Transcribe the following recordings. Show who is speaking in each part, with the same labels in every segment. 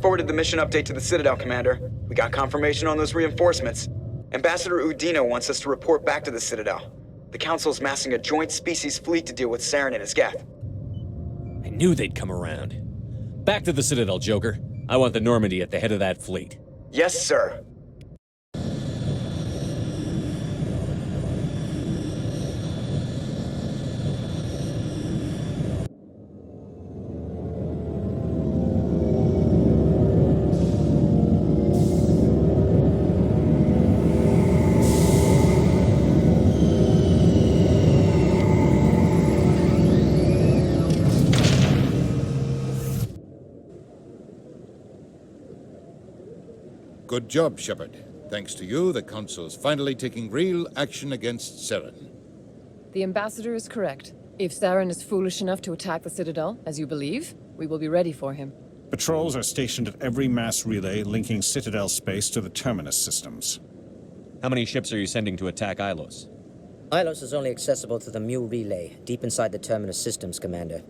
Speaker 1: forwarded the mission update to the Citadel, Commander. We got confirmation on those reinforcements. Ambassador Udina wants us to report back to the Citadel. The Council's massing a joint species fleet to deal with Saren and his Geth.
Speaker 2: I knew they'd come around. Back to the Citadel, Joker. I want the Normandy at the head of that fleet.
Speaker 1: Yes, sir.
Speaker 3: Good job, Shepard. Thanks to you, the Council's finally taking real action against Saren.
Speaker 4: The Ambassador is correct. If Saren is foolish enough to attack the Citadel, as you believe, we will be ready for him.
Speaker 5: Patrols are stationed at every mass relay linking Citadel space to the Terminus systems.
Speaker 2: How many ships are you sending to attack Ilos?
Speaker 6: Ilos is only accessible to the Mu relay, deep inside the Terminus systems, Commander.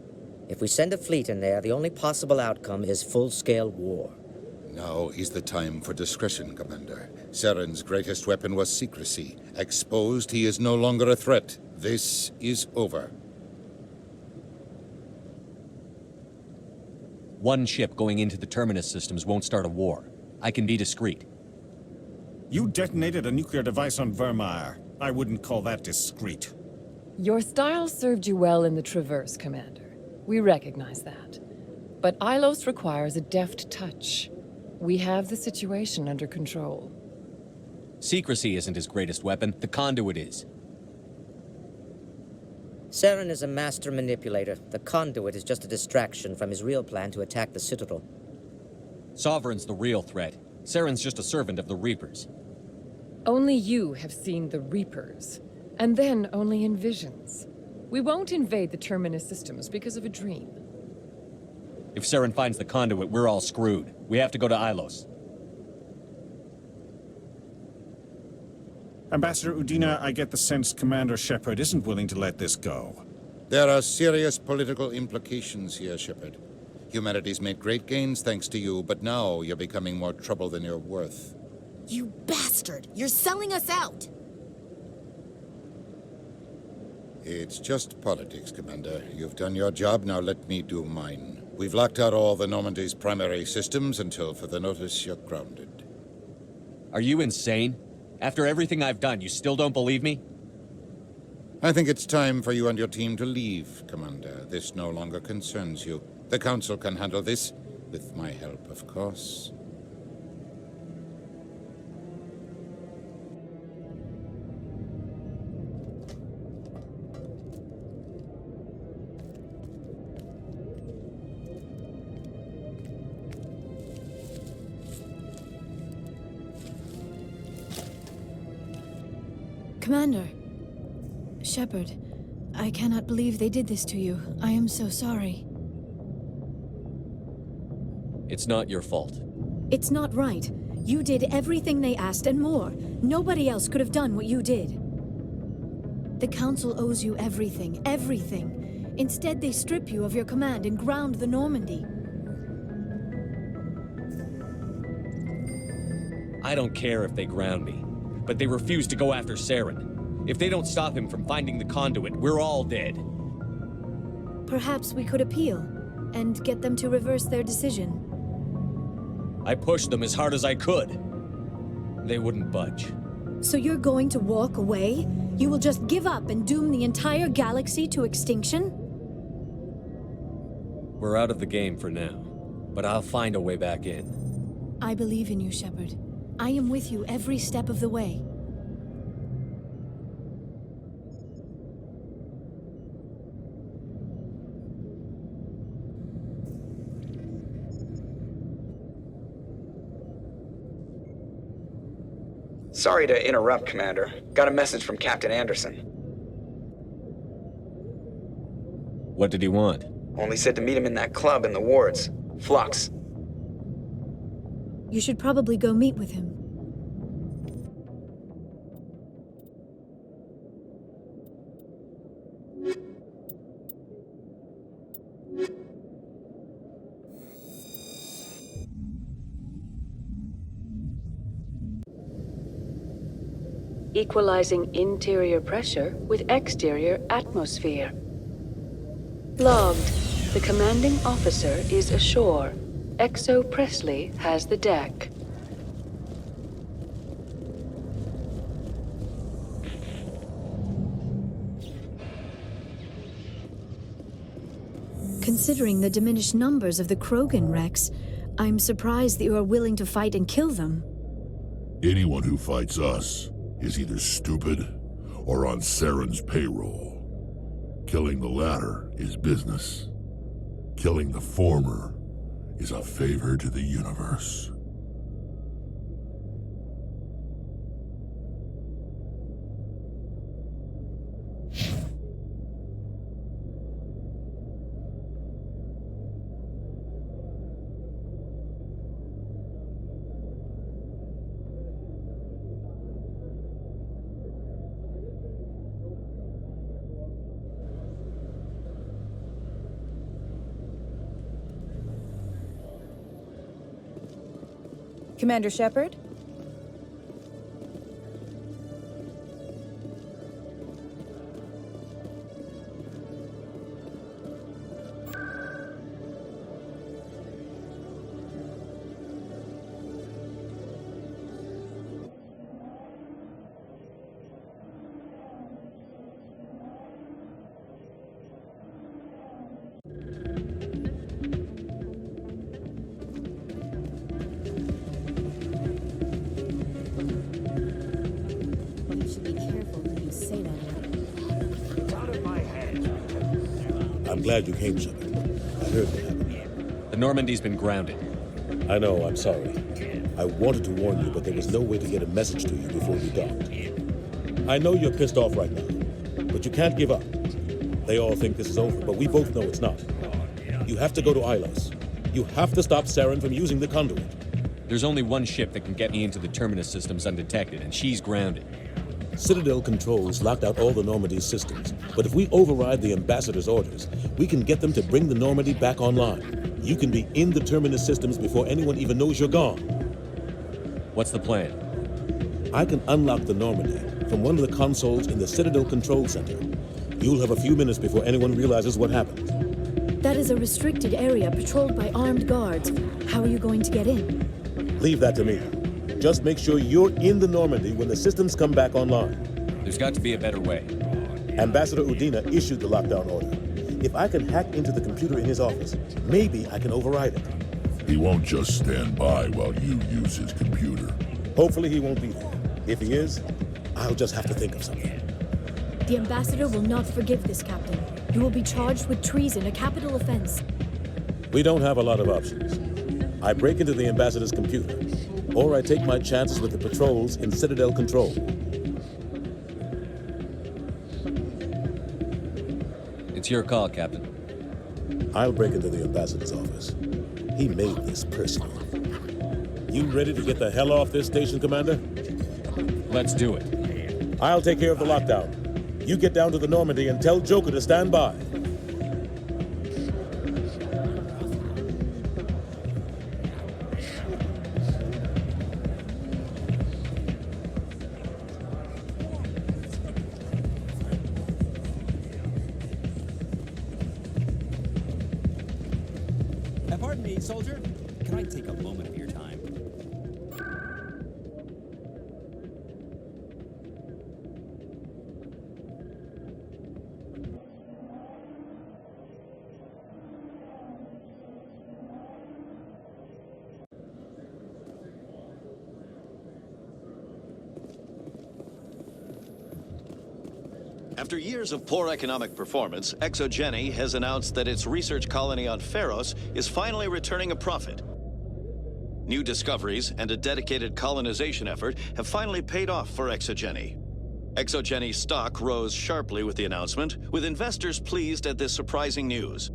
Speaker 6: If we send a fleet in there, the only possible outcome is full-scale war.
Speaker 3: Now is the time for discretion, Commander. Saren's greatest weapon was secrecy. Exposed, he is no longer a threat. This is over.
Speaker 2: One ship going into the Terminus systems won't start a war. I can be discreet.
Speaker 5: You detonated a nuclear device on Vermeer. I wouldn't call that discreet.
Speaker 4: Your style served you well in the Traverse, Commander. We recognize that. But Ilos requires a deft touch. We have the situation under control.
Speaker 2: Secrecy isn't his greatest weapon. The conduit is.
Speaker 6: Saren is a master manipulator. The conduit is just a distraction from his real plan to attack the Citadel.
Speaker 2: Sovereign's the real threat. Saren's just a servant of the Reapers.
Speaker 4: Only you have seen the Reapers, and then only in visions. We won't invade the Terminus systems because of a dream.
Speaker 2: If Saren finds the conduit, we're all screwed. We have to go to Ilos.
Speaker 5: Ambassador Udina, I get the sense Commander Shepard isn't willing to let this go.
Speaker 3: There are serious political implications here, Shepard. Humanity's made great gains thanks to you, but now you're becoming more trouble than you're worth.
Speaker 7: You bastard! You're selling us out!
Speaker 3: It's just politics, Commander. You've done your job, now let me do mine. We've locked out all the Normandy's primary systems until further notice you're grounded.
Speaker 2: Are you insane? After everything I've done, you still don't believe me?
Speaker 3: I think it's time for you and your team to leave, Commander. This no longer concerns you. The Council can handle this, with my help, of course.
Speaker 7: Commander. Shepard, I cannot believe they did this to you. I am so sorry.
Speaker 2: It's not your fault.
Speaker 7: It's not right. You did everything they asked and more. Nobody else could have done what you did. The Council owes you everything, everything. Instead, they strip you of your command and ground the Normandy.
Speaker 2: I don't care if they ground me, but they refuse to go after Saren. If they don't stop him from finding the conduit, we're all dead.
Speaker 7: Perhaps we could appeal and get them to reverse their decision.
Speaker 2: I pushed them as hard as I could. They wouldn't budge.
Speaker 7: So you're going to walk away? You will just give up and doom the entire galaxy to extinction?
Speaker 2: We're out of the game for now, but I'll find a way back in.
Speaker 7: I believe in you, Shepard. I am with you every step of the way.
Speaker 1: Sorry to interrupt, Commander. Got a message from Captain Anderson.
Speaker 2: What did he want?
Speaker 1: Only said to meet him in that club in the wards. Flux.
Speaker 7: You should probably go meet with him.
Speaker 8: equalizing interior pressure with exterior atmosphere. Logged. The commanding officer is ashore. Exo Presley has the deck.
Speaker 7: Considering the diminished numbers of the Krogan wrecks, I'm surprised that you are willing to fight and kill them.
Speaker 9: Anyone who fights us is either stupid or on Saren's payroll. Killing the latter is business. Killing the former is a favor to the universe.
Speaker 10: Commander Shepard?
Speaker 11: I'm glad you came, Shepard. I heard what happened.
Speaker 2: The Normandy's been grounded.
Speaker 11: I know, I'm sorry. I wanted to warn you, but there was no way to get a message to you before you docked. I know you're pissed off right now, but you can't give up. They all think this is over, but we both know it's not. You have to go to Ilos. You have to stop Saren from using the conduit.
Speaker 2: There's only one ship that can get me into the terminus systems undetected, and she's grounded.
Speaker 11: Citadel controls locked out all the Normandy's systems, but if we override the ambassador's orders, we can get them to bring the Normandy back online. You can be in the terminus systems before anyone even knows you're gone.
Speaker 2: What's the plan?
Speaker 11: I can unlock the Normandy from one of the consoles in the Citadel Control Center. You'll have a few minutes before anyone realizes what happened.
Speaker 7: That is a restricted area patrolled by armed guards. How are you going to get in?
Speaker 11: Leave that to me. Just make sure you're in the Normandy when the systems come back online.
Speaker 2: There's got to be a better way.
Speaker 11: Ambassador Udina issued the lockdown order. If I can hack into the computer in his office, maybe I can override it.
Speaker 9: He won't just stand by while you use his computer.
Speaker 11: Hopefully he won't be there. If he is, I'll just have to think of something.
Speaker 7: The ambassador will not forgive this, Captain. You will be charged with treason, a capital offense.
Speaker 11: We don't have a lot of options. I break into the ambassador's computer, or I take my chances with the patrols in Citadel Control.
Speaker 2: It's your call, Captain.
Speaker 11: I'll break into the ambassador's office. He made this personal. You ready to get the hell off this station, Commander?
Speaker 2: Let's do it.
Speaker 11: I'll take care of the lockdown. You get down to the Normandy and tell Joker to stand by.
Speaker 12: Pardon me, soldier. Can I take a moment of your time?
Speaker 13: After years of poor economic performance, ExoGeni has announced that its research colony on Pharos is finally returning a profit. New discoveries and a dedicated colonization effort have finally paid off for ExoGeni. ExoGeni's stock rose sharply with the announcement, with investors pleased at this surprising news.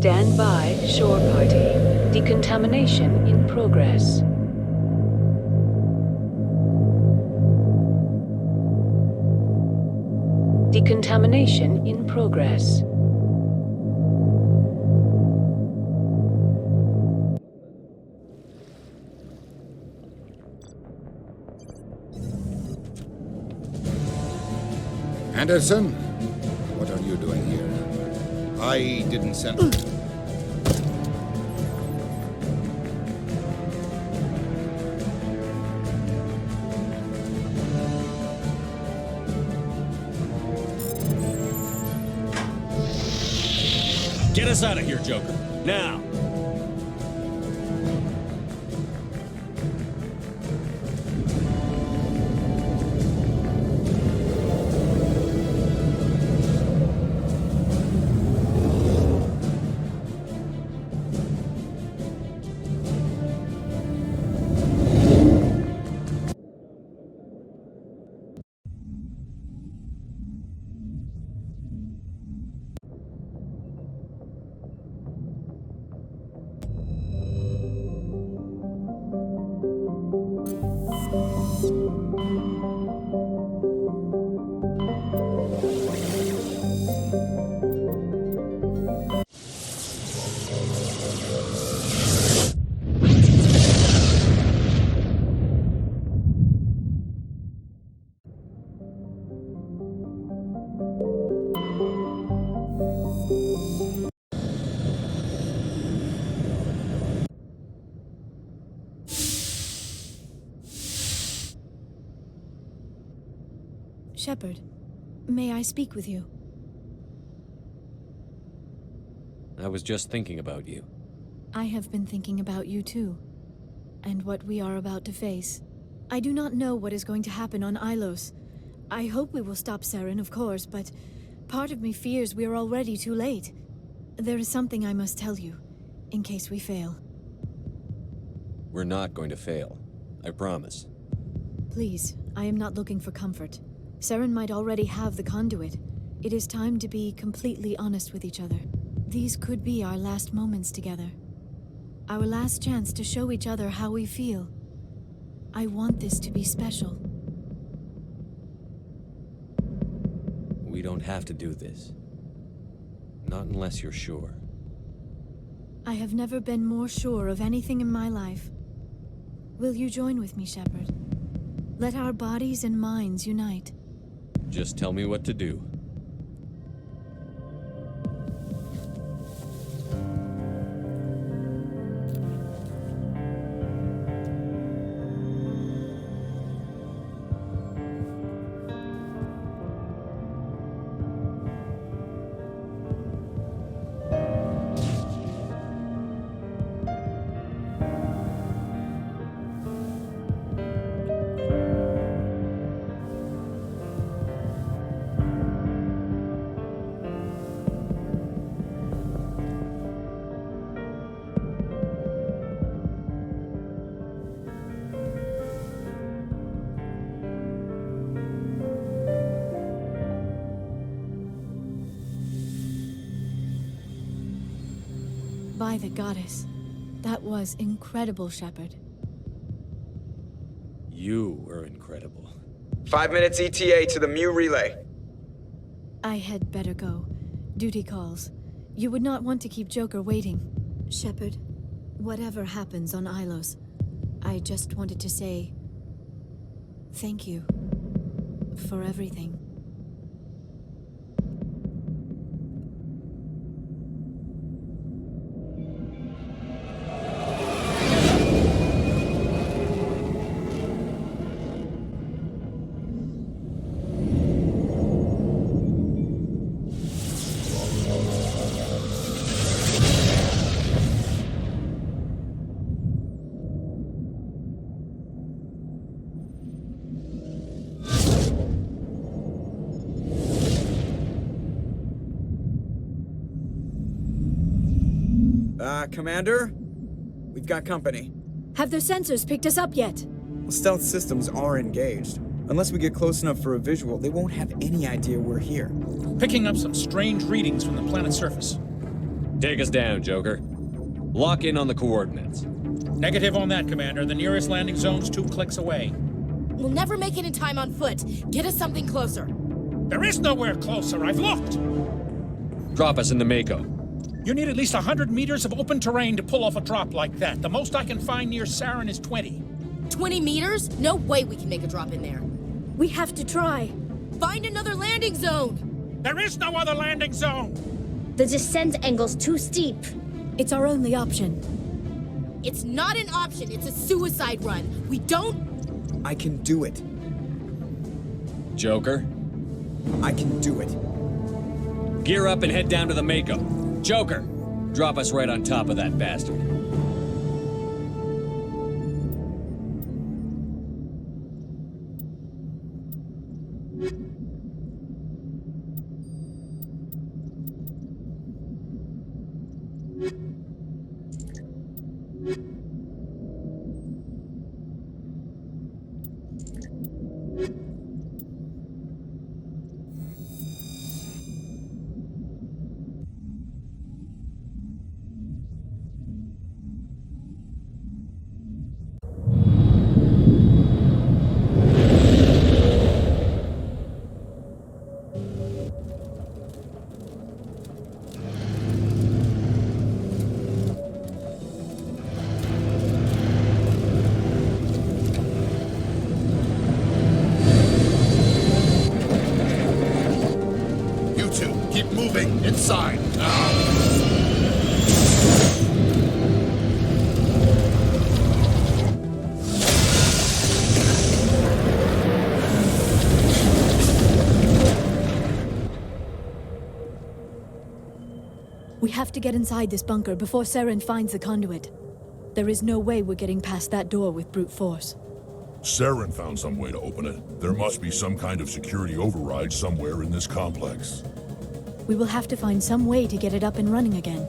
Speaker 8: Stand by, shore party. Decontamination in progress. Decontamination in progress.
Speaker 3: Anderson, what are you doing here? I didn't send...
Speaker 2: Get us out of here, Joker. Now!
Speaker 7: Shepard, may I speak with you?
Speaker 2: I was just thinking about you.
Speaker 7: I have been thinking about you too, and what we are about to face. I do not know what is going to happen on Ilos. I hope we will stop Saren, of course, but part of me fears we are already too late. There is something I must tell you, in case we fail.
Speaker 2: We're not going to fail. I promise.
Speaker 7: Please, I am not looking for comfort. Saren might already have the conduit. It is time to be completely honest with each other. These could be our last moments together. Our last chance to show each other how we feel. I want this to be special.
Speaker 2: We don't have to do this. Not unless you're sure.
Speaker 7: I have never been more sure of anything in my life. Will you join with me, Shepard? Let our bodies and minds unite.
Speaker 2: Just tell me what to do.
Speaker 7: By the goddess. That was incredible, Shepard.
Speaker 2: You were incredible.
Speaker 1: 5 minutes ETA to the Mu relay.
Speaker 7: I had better go. Duty calls. You would not want to keep Joker waiting. Shepard, whatever happens on Ilos, I just wanted to say... thank you. For everything.
Speaker 1: Commander? We've got company.
Speaker 7: Have their sensors picked us up yet?
Speaker 1: Well, stealth systems are engaged. Unless we get close enough for a visual, they won't have any idea we're here.
Speaker 10: Picking up some strange readings from the planet's surface.
Speaker 2: Take us down, Joker. Lock in on the coordinates.
Speaker 10: Negative on that, Commander. The nearest landing zone's 2 clicks away.
Speaker 14: We'll never make it in time on foot. Get us something closer.
Speaker 10: There is nowhere closer. I've looked.
Speaker 2: Drop us in the Mako.
Speaker 10: You need at least 100 meters of open terrain to pull off a drop like that. The most I can find near Saren is 20.
Speaker 14: 20 meters? No way we can make a drop in there.
Speaker 7: We have to try.
Speaker 14: Find another landing zone!
Speaker 10: There is no other landing zone!
Speaker 15: The descent angle's too steep.
Speaker 7: It's our only option.
Speaker 14: It's not an option, it's a suicide run. We don't...
Speaker 1: I can do it.
Speaker 2: Joker?
Speaker 1: I can do it.
Speaker 2: Gear up and head down to the Mako. Joker, drop us right on top of that bastard.
Speaker 9: Moving inside now.
Speaker 7: We have to get inside this bunker before Saren finds the conduit. There is no way we're getting past that door with brute force.
Speaker 9: Saren found some way to open it. There must be some kind of security override somewhere in this complex.
Speaker 7: We will have to find some way to get it up and running again.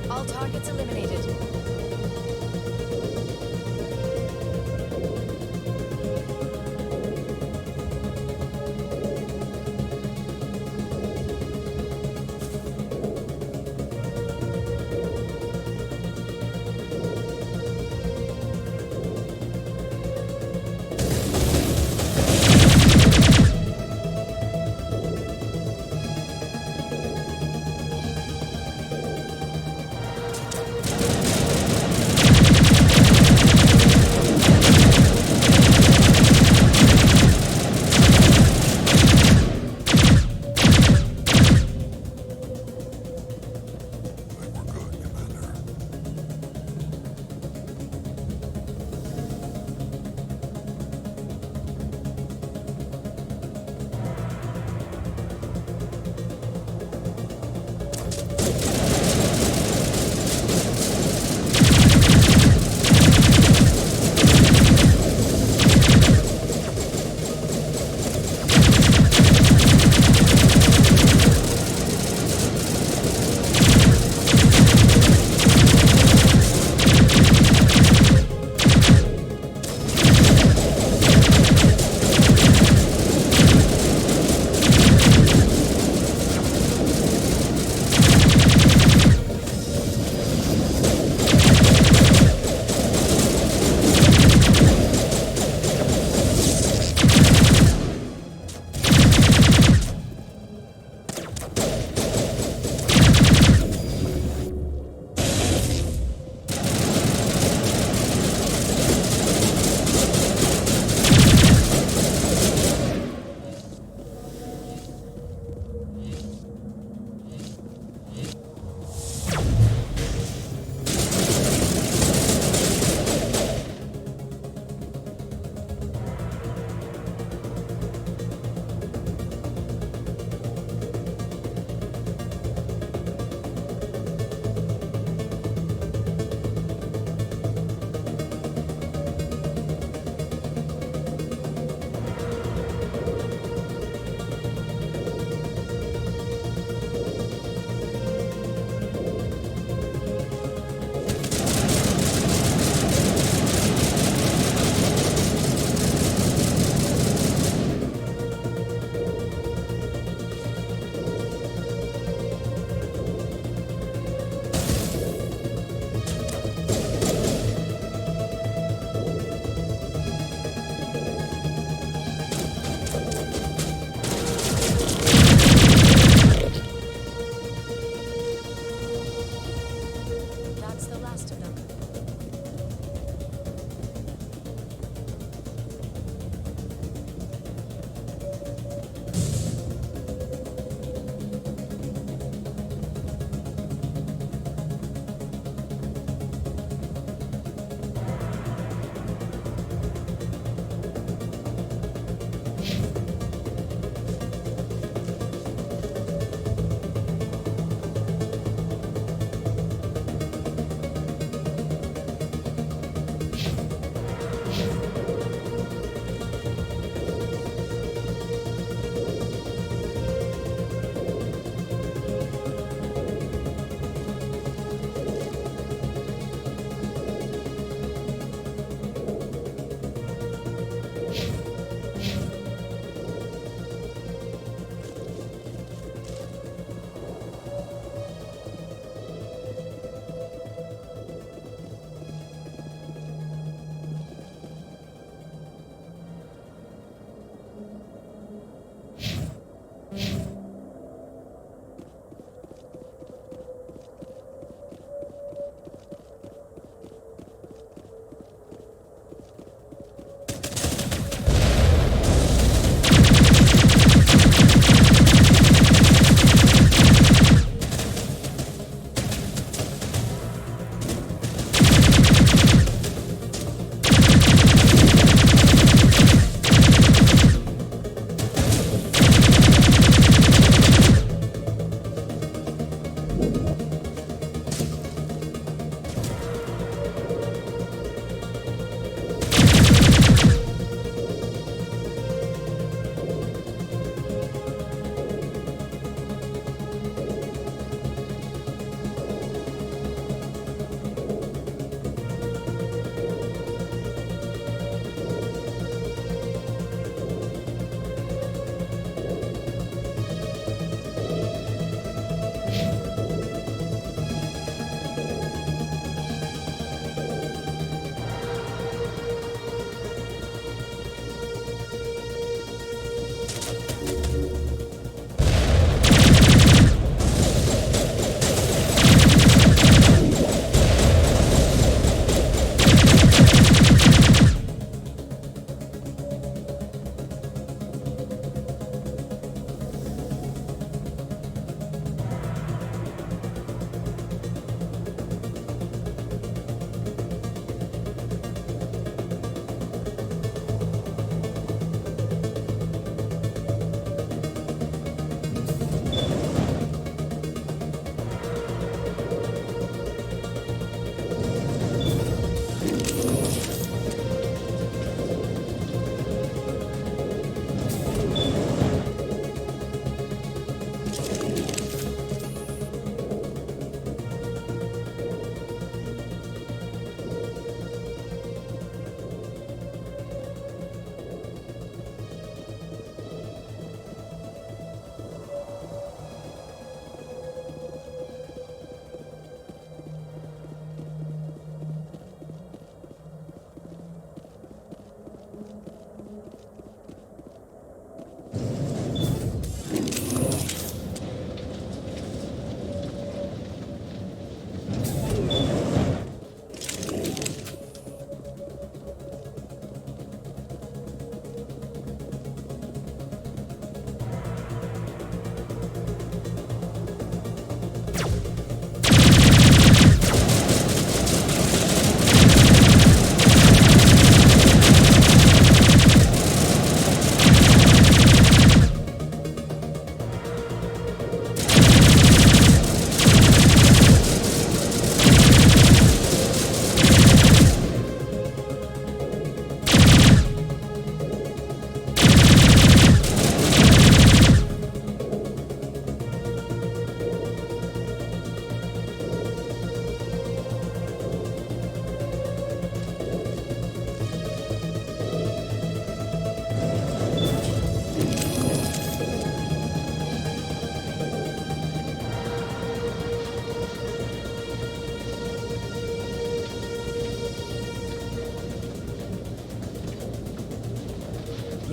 Speaker 4: All targets eliminated.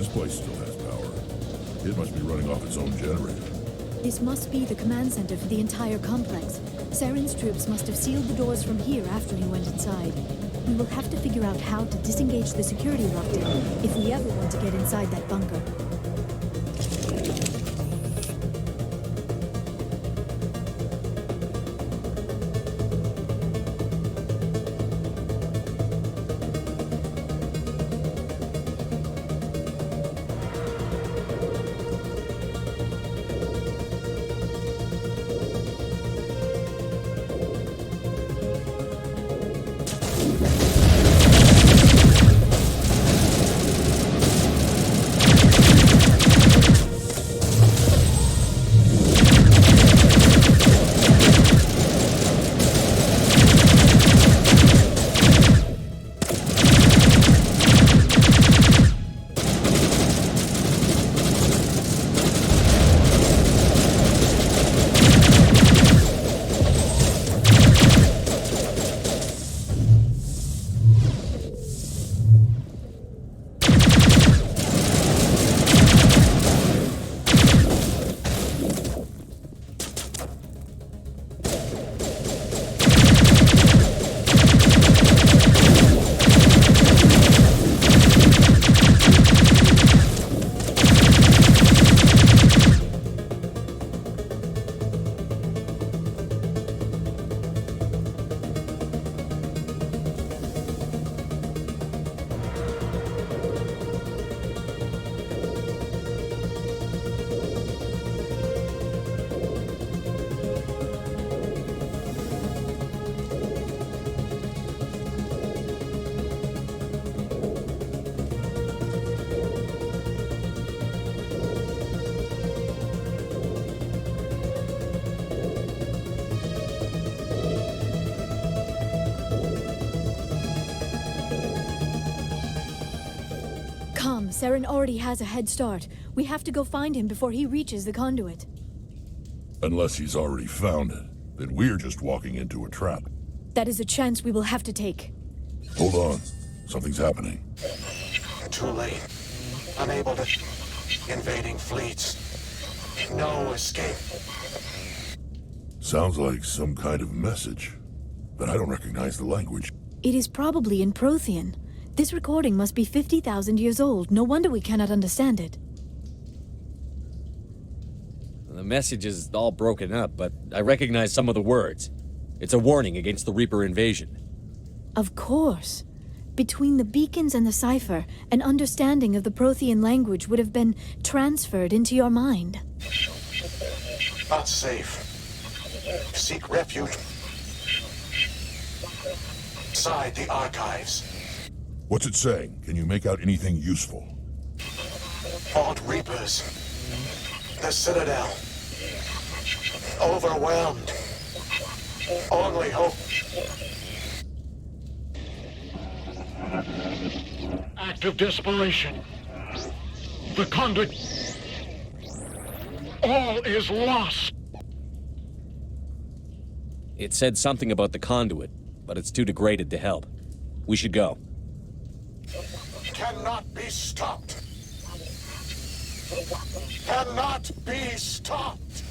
Speaker 9: This place still has power. It must be running off its own generator.
Speaker 7: This must be the command center for the entire complex. Saren's troops must have sealed the doors from here after he went inside. We will have to figure out how to disengage the security lockdown if we ever want to get inside that bunker. Saren already has a head start. We have to go find him before he reaches the conduit.
Speaker 9: Unless he's already found it, then we're just walking into a trap.
Speaker 7: That is a chance we will have to take.
Speaker 9: Hold on. Something's happening.
Speaker 16: Too late. Unable to... Invading fleets. No escape.
Speaker 9: Sounds like some kind of message, but I don't recognize the language.
Speaker 7: It is probably in Prothean. This recording must be 50,000 years old. No wonder we cannot understand it.
Speaker 2: The message is all broken up, but I recognize some of the words. It's a warning against the Reaper invasion.
Speaker 7: Of course. Between the beacons and the cipher, an understanding of the Prothean language would have been transferred into your mind.
Speaker 16: Not safe. Seek refuge inside the archives.
Speaker 9: What's it saying? Can you make out anything useful?
Speaker 16: Fought Reapers. The Citadel. Overwhelmed. Only hope. Act of desperation. The conduit. All is lost.
Speaker 2: It said something about the conduit, but it's too degraded to help. We should go.
Speaker 16: Cannot be stopped. Cannot be stopped.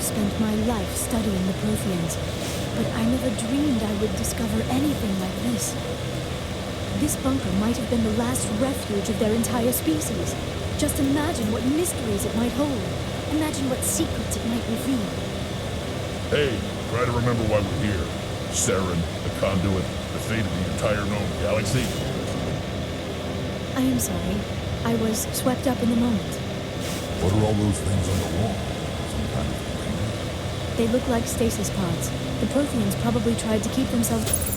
Speaker 7: spent my life studying the Protheans, but I never dreamed I would discover anything like this. This bunker might have been the last refuge of their entire species. Just imagine what mysteries it might hold. Imagine what secrets it might reveal.
Speaker 9: Hey, try to remember why we're here. Saren, the conduit, the fate of the entire known galaxy.
Speaker 7: I am sorry. I was swept up in the moment.
Speaker 9: What are all those things on the wall? Some kind of ring?
Speaker 7: They look like stasis pods. The Protheans probably tried to keep themselves...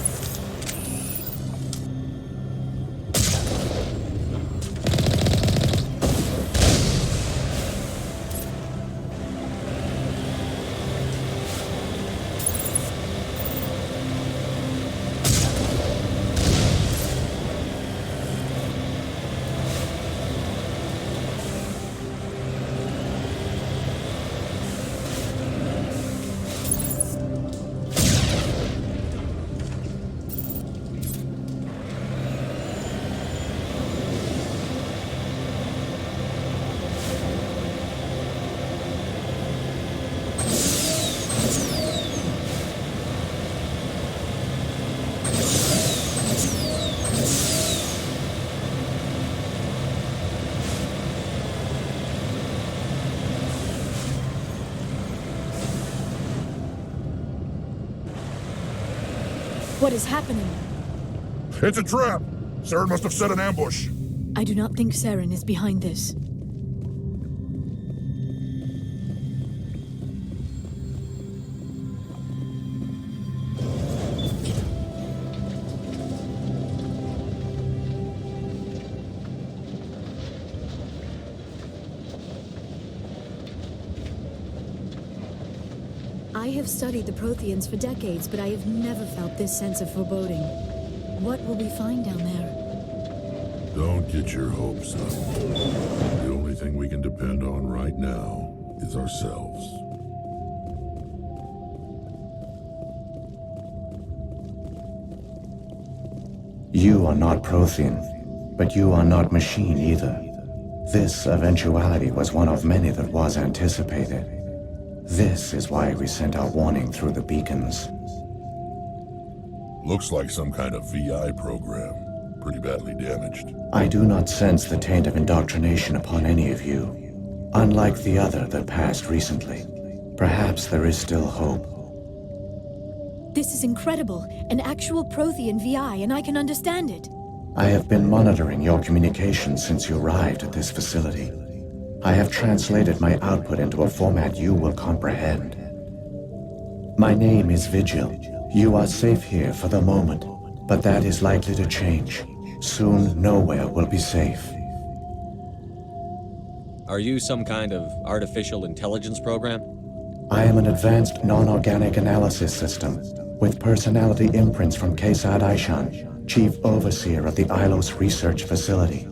Speaker 7: What is happening?
Speaker 9: It's a trap! Saren must have set an ambush.
Speaker 7: I do not think Saren is behind this. I have studied the Protheans for decades, but I have never felt this sense of foreboding. What will we find down there?
Speaker 9: Don't get your hopes up. The only thing we can depend on right now is ourselves.
Speaker 17: You are not Prothean, but you are not machine either. This eventuality was one of many that was anticipated. This is why we sent our warning through the beacons.
Speaker 9: Looks like some kind of VI program. Pretty badly damaged.
Speaker 17: I do not sense the taint of indoctrination upon any of you, unlike the other that passed recently. Perhaps there is still hope.
Speaker 7: This is incredible. An actual Prothean VI, and I can understand it.
Speaker 17: I have been monitoring your communications since you arrived at this facility. I have translated my output into a format you will comprehend. My name is Vigil. You are safe here for the moment, but that is likely to change. Soon, nowhere will be safe.
Speaker 2: Are you some kind of artificial intelligence program?
Speaker 17: I am an advanced non-organic analysis system with personality imprints from Kesad Aishan, Chief Overseer of the Ilos Research Facility.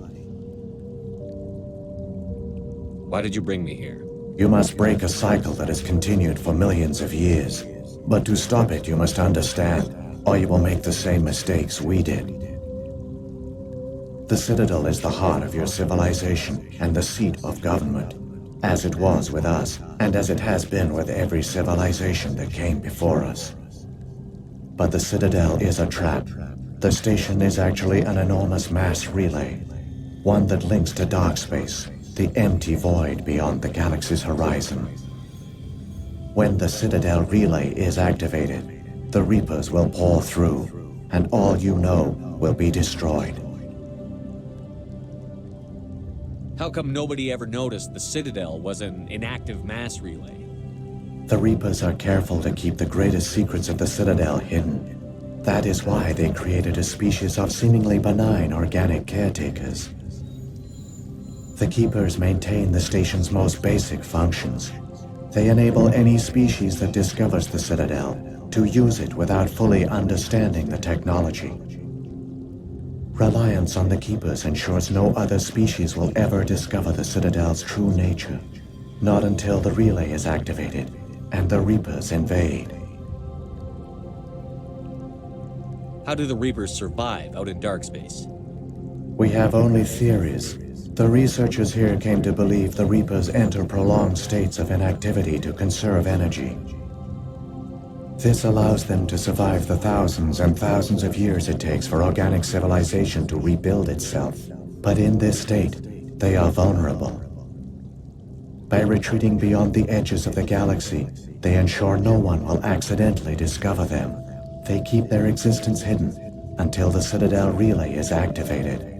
Speaker 2: Why did you bring me here?
Speaker 17: You must break a cycle that has continued for millions of years. But to stop it, you must understand, or you will make the same mistakes we did. The Citadel is the heart of your civilization and the seat of government, as it was with us, and as it has been with every civilization that came before us. But the Citadel is a trap. The station is actually an enormous mass relay, one that links to dark space, the empty void beyond the galaxy's horizon. When the Citadel relay is activated, the Reapers will pour through, and all you know will be destroyed.
Speaker 2: How come nobody ever noticed the Citadel was an inactive mass relay?
Speaker 17: The Reapers are careful to keep the greatest secrets of the Citadel hidden. That is why they created a species of seemingly benign organic caretakers. The Keepers maintain the station's most basic functions. They enable any species that discovers the Citadel to use it without fully understanding the technology. Reliance on the Keepers ensures no other species will ever discover the Citadel's true nature, not until the relay is activated and the Reapers invade.
Speaker 2: How do the Reapers survive out in dark space?
Speaker 17: We have only theories. The researchers here came to believe the Reapers enter prolonged states of inactivity to conserve energy. This allows them to survive the thousands and thousands of years it takes for organic civilization to rebuild itself. But in this state, they are vulnerable. By retreating beyond the edges of the galaxy, they ensure no one will accidentally discover them. They keep their existence hidden until the Citadel relay is activated.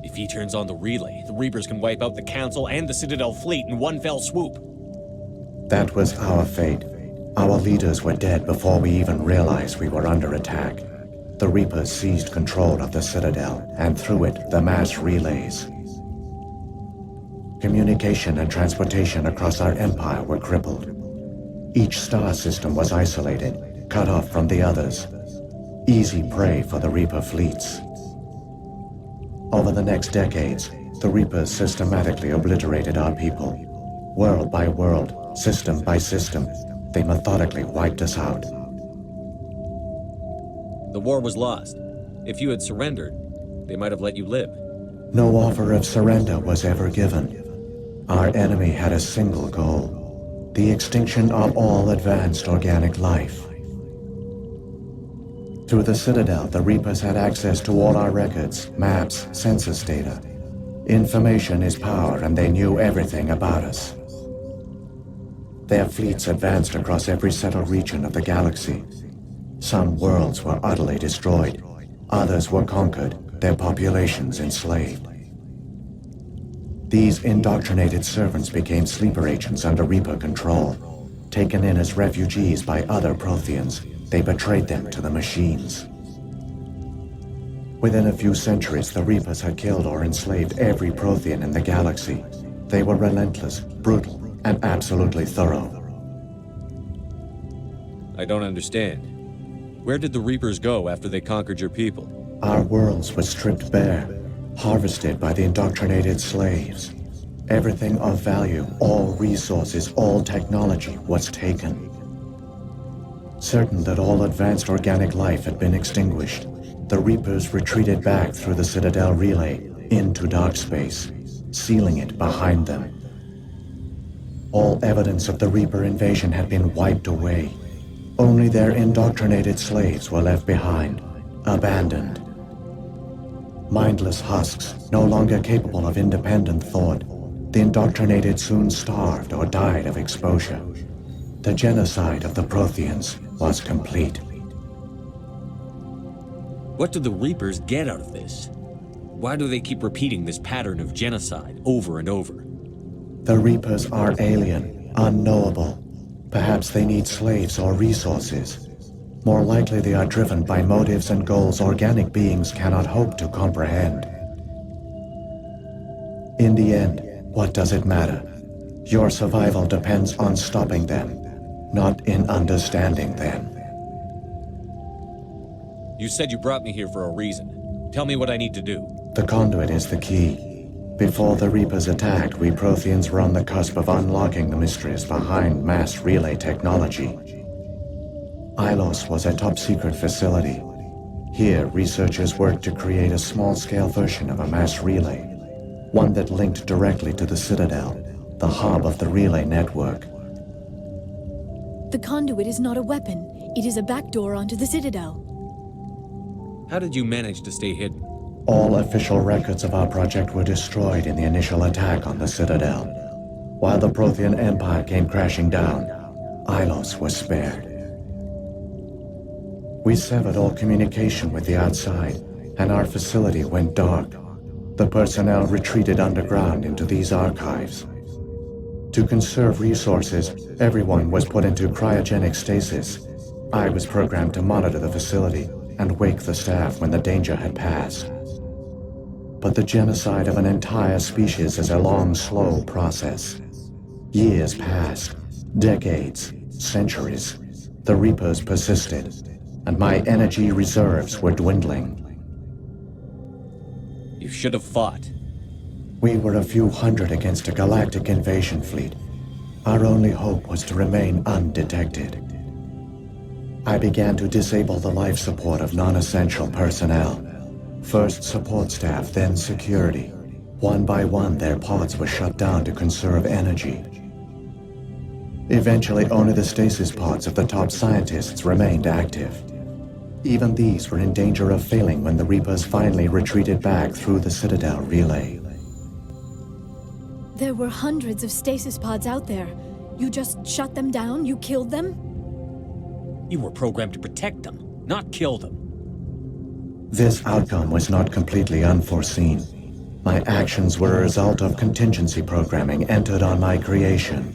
Speaker 2: If he turns on the relay, the Reapers can wipe out the Council and the Citadel fleet in one fell swoop.
Speaker 17: That was our fate. Our leaders were dead before we even realized we were under attack. The Reapers seized control of the Citadel, and through it, the mass relays. Communication and transportation across our empire were crippled. Each star system was isolated, cut off from the others. Easy prey for the Reaper fleets. Over the next decades, the Reapers systematically obliterated our people. World by world, system by system, they methodically wiped us out.
Speaker 2: The war was lost. If you had surrendered, they might have let you live.
Speaker 17: No offer of surrender was ever given. Our enemy had a single goal: the extinction of all advanced organic life. Through the Citadel, the Reapers had access to all our records, maps, census data. Information is power, and they knew everything about us. Their fleets advanced across every settled region of the galaxy. Some worlds were utterly destroyed. Others were conquered, their populations enslaved. These indoctrinated servants became sleeper agents under Reaper control. Taken in as refugees by other Protheans, they betrayed them to the machines. Within a few centuries, the Reapers had killed or enslaved every Prothean in the galaxy. They were relentless, brutal, and absolutely thorough.
Speaker 2: I don't understand. Where did the Reapers go after they conquered your people?
Speaker 17: Our worlds were stripped bare, harvested by the indoctrinated slaves. Everything of value, all resources, all technology was taken. Certain that all advanced organic life had been extinguished, the Reapers retreated back through the Citadel relay into dark space, sealing it behind them. All evidence of the Reaper invasion had been wiped away. Only their indoctrinated slaves were left behind, abandoned. Mindless husks, no longer capable of independent thought, the indoctrinated soon starved or died of exposure. The genocide of the Protheans was complete.
Speaker 2: What do the Reapers get out of this? Why do they keep repeating this pattern of genocide over and over?
Speaker 17: The Reapers are alien, unknowable. Perhaps they need slaves or resources. More likely they are driven by motives and goals organic beings cannot hope to comprehend. In the end, what does it matter? Your survival depends on stopping them, not in understanding them.
Speaker 2: You said you brought me here for a reason. Tell me what I need to do.
Speaker 17: The conduit is the key. Before the Reapers attacked, we Protheans were on the cusp of unlocking the mysteries behind mass relay technology. Ilos was a top-secret facility. Here, researchers worked to create a small-scale version of a mass relay, one that linked directly to the Citadel, the hub of the relay network.
Speaker 7: The conduit is not a weapon. It is a backdoor onto the Citadel.
Speaker 2: How did you manage to stay hidden?
Speaker 17: All official records of our project were destroyed in the initial attack on the Citadel. While the Prothean Empire came crashing down, Ilos was spared. We severed all communication with the outside, and our facility went dark. The personnel retreated underground into these archives. To conserve resources, everyone was put into cryogenic stasis. I was programmed to monitor the facility and wake the staff when the danger had passed. But the genocide of an entire species is a long, slow process. Years passed, decades, centuries. The Reapers persisted, and my energy reserves were dwindling.
Speaker 2: You should have fought.
Speaker 17: We were a few hundred against a galactic invasion fleet. Our only hope was to remain undetected. I began to disable the life support of non-essential personnel. First support staff, then security. One by one, their pods were shut down to conserve energy. Eventually, only the stasis pods of the top scientists remained active. Even these were in danger of failing when the Reapers finally retreated back through the Citadel relay.
Speaker 7: There were hundreds of stasis pods out there. You just shut them down? You killed them?
Speaker 2: You were programmed to protect them, not kill them.
Speaker 17: This outcome was not completely unforeseen. My actions were a result of contingency programming entered on my creation.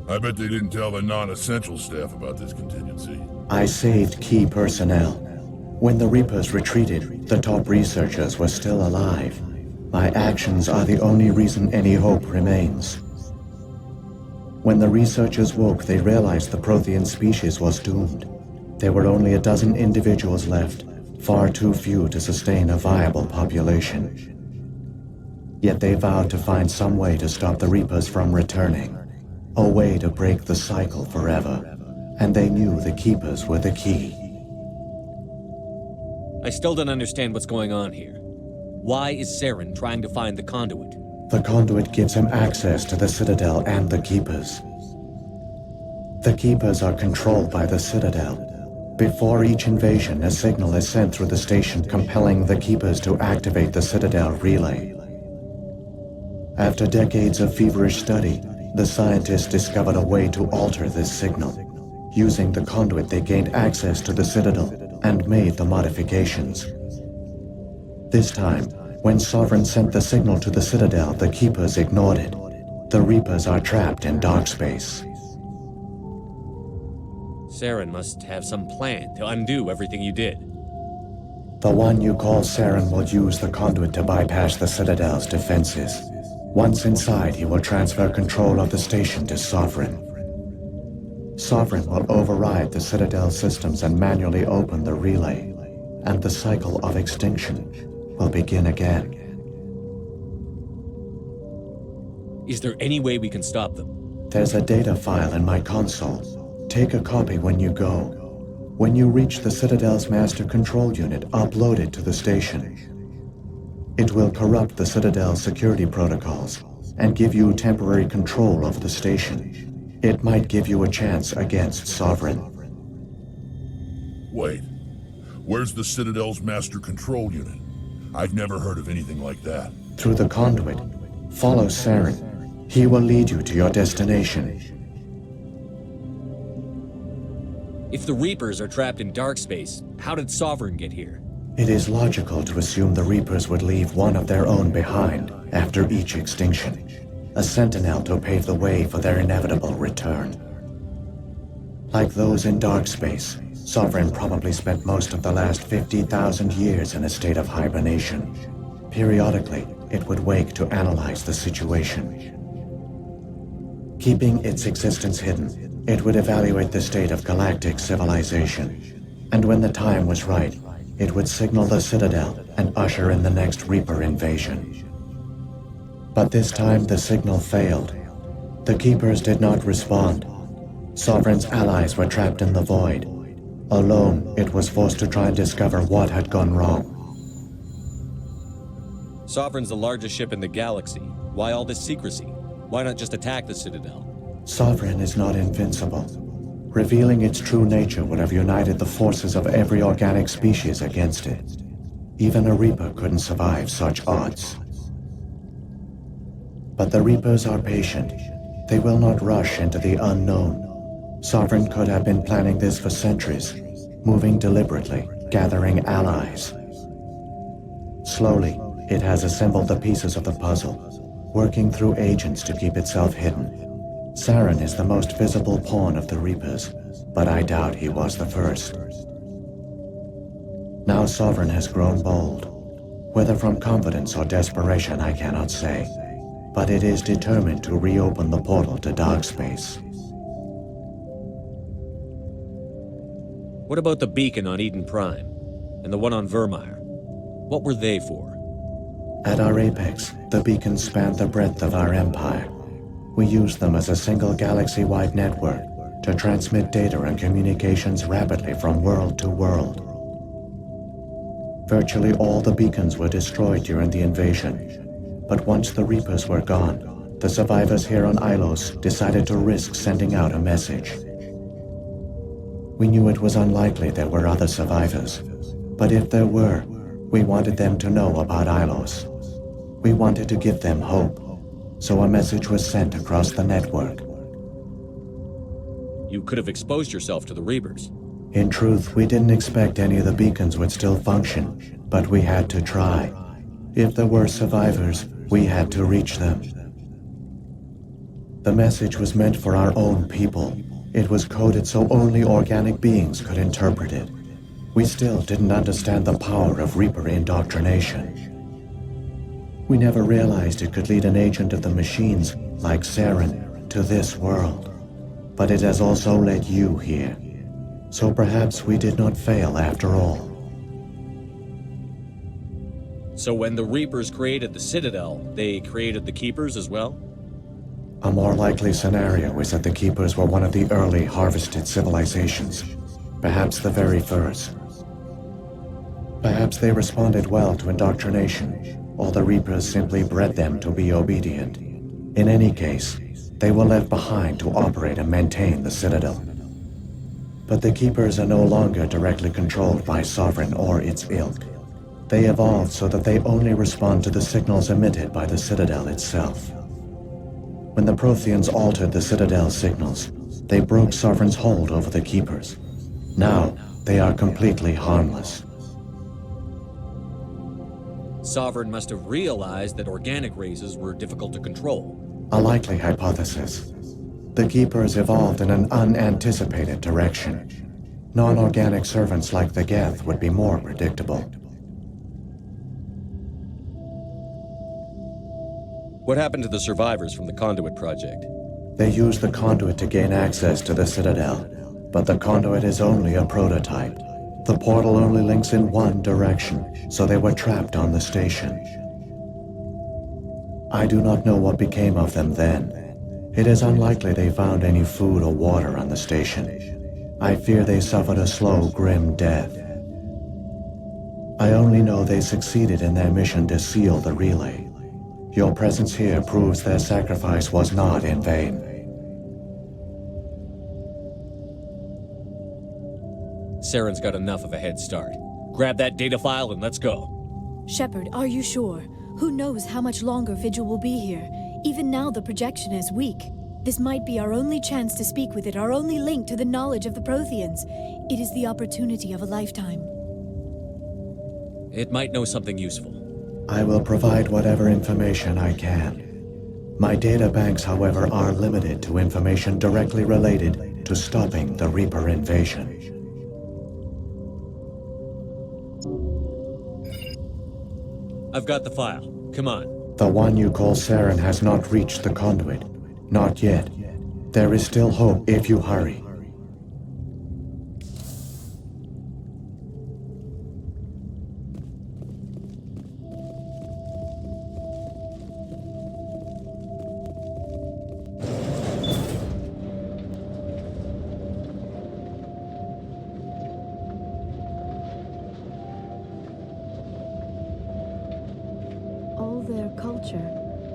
Speaker 9: I bet they didn't tell the non-essential staff about this contingency.
Speaker 17: I saved key personnel. When the Reapers retreated, the top researchers were still alive. My actions are the only reason any hope remains. When the researchers woke, they realized the Prothean species was doomed. There were only a dozen individuals left, far too few to sustain a viable population. Yet they vowed to find some way to stop the Reapers from returning. A way to break the cycle forever. And they knew the Keepers were the key.
Speaker 2: I still don't understand what's going on here. Why is Saren trying to find the conduit?
Speaker 17: The conduit gives him access to the Citadel and the Keepers. The Keepers are controlled by the Citadel. Before each invasion, a signal is sent through the station compelling the Keepers to activate the Citadel relay. After decades of feverish study, the scientists discovered a way to alter this signal. Using the conduit, they gained access to the Citadel and made the modifications. This time, when Sovereign sent the signal to the Citadel, the Keepers ignored it. The Reapers are trapped in dark space.
Speaker 2: Saren must have some plan to undo everything you did.
Speaker 17: The one you call Saren will use the conduit to bypass the Citadel's defenses. Once inside, he will transfer control of the station to Sovereign. Sovereign will override the Citadel systems and manually open the relay, and the cycle of extinction will begin again.
Speaker 2: Is there any way we can stop them?
Speaker 17: There's a data file in my console. Take a copy when you go. When you reach the Citadel's master control unit, upload it to the station. It will corrupt the Citadel's security protocols and give you temporary control of the station. It might give you a chance against Sovereign.
Speaker 9: Wait, where's the Citadel's master control unit? I've never heard of anything like that.
Speaker 17: Through the conduit, follow Saren. He will lead you to your destination.
Speaker 2: If the Reapers are trapped in dark space, how did Sovereign get here?
Speaker 17: It is logical to assume the Reapers would leave one of their own behind after each extinction. A sentinel to pave the way for their inevitable return. Like those in dark space, Sovereign probably spent most of the last 50,000 years in a state of hibernation. Periodically, it would wake to analyze the situation. Keeping its existence hidden, it would evaluate the state of galactic civilization. And when the time was right, it would signal the Citadel and usher in the next Reaper invasion. But this time the signal failed. The Keepers did not respond. Sovereign's allies were trapped in the void. Alone, it was forced to try and discover what had gone wrong.
Speaker 2: Sovereign's the largest ship in the galaxy. Why all this secrecy? Why not just attack the Citadel?
Speaker 17: Sovereign is not invincible. Revealing its true nature would have united the forces of every organic species against it. Even a Reaper couldn't survive such odds. But the Reapers are patient. They will not rush into the unknown. Sovereign could have been planning this for centuries, moving deliberately, gathering allies. Slowly, it has assembled the pieces of the puzzle, working through agents to keep itself hidden. Saren is the most visible pawn of the Reapers, but I doubt he was the first. Now Sovereign has grown bold. Whether from confidence or desperation, I cannot say. But it is determined to reopen the portal to dark space.
Speaker 2: What about the beacon on Eden Prime? And the one on Vermeer? What were they for?
Speaker 17: At our apex, the beacons spanned the breadth of our empire. We used them as a single galaxy-wide network, to transmit data and communications rapidly from world to world. Virtually all the beacons were destroyed during the invasion, but once the Reapers were gone, the survivors here on Ilos decided to risk sending out a message. We knew it was unlikely there were other survivors, but if there were, we wanted them to know about Ilos. We wanted to give them hope, so a message was sent across the network.
Speaker 2: You could have exposed yourself to the Reapers.
Speaker 17: In truth, we didn't expect any of the beacons would still function, but we had to try. If there were survivors, we had to reach them. The message was meant for our own people. It was coded so only organic beings could interpret it. We still didn't understand the power of Reaper indoctrination. We never realized it could lead an agent of the machines, like Saren, to this world. But it has also led you here. So perhaps we did not fail after all.
Speaker 2: So when the Reapers created the Citadel, they created the Keepers as well?
Speaker 17: A more likely scenario is that the Keepers were one of the early harvested civilizations, perhaps the very first. Perhaps they responded well to indoctrination, or the Reapers simply bred them to be obedient. In any case, they were left behind to operate and maintain the Citadel. But the Keepers are no longer directly controlled by Sovereign or its ilk. They evolved so that they only respond to the signals emitted by the Citadel itself. When the Protheans altered the Citadel's signals, they broke Sovereign's hold over the Keepers. Now, they are completely harmless.
Speaker 2: Sovereign must have realized that organic races were difficult to control.
Speaker 17: A likely hypothesis. The Keepers evolved in an unanticipated direction. Non-organic servants like the Geth would be more predictable.
Speaker 2: What happened to the survivors from the Conduit project?
Speaker 17: They used the conduit to gain access to the Citadel, but the conduit is only a prototype. The portal only links in one direction, so they were trapped on the station. I do not know what became of them then. It is unlikely they found any food or water on the station. I fear they suffered a slow, grim death. I only know they succeeded in their mission to seal the relay. Your presence here proves their sacrifice was not in vain.
Speaker 2: Saren's got enough of a head start. Grab that data file and let's go.
Speaker 7: Shepard, are you sure? Who knows how much longer Vigil will be here? Even now the projection is weak. This might be our only chance to speak with it, our only link to the knowledge of the Protheans. It is the opportunity of a lifetime.
Speaker 2: It might know something useful.
Speaker 17: I will provide whatever information I can. My data banks, however, are limited to information directly related to stopping the Reaper invasion.
Speaker 2: I've got the file. Come on.
Speaker 17: The one you call Saren has not reached the conduit. Not yet. There is still hope if you hurry.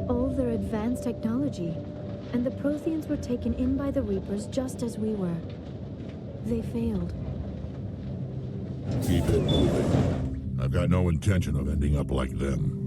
Speaker 7: All their advanced technology, and the Protheans were taken in by the Reapers just as we were. They failed.
Speaker 9: Keep it moving. I've got no intention of ending up like them.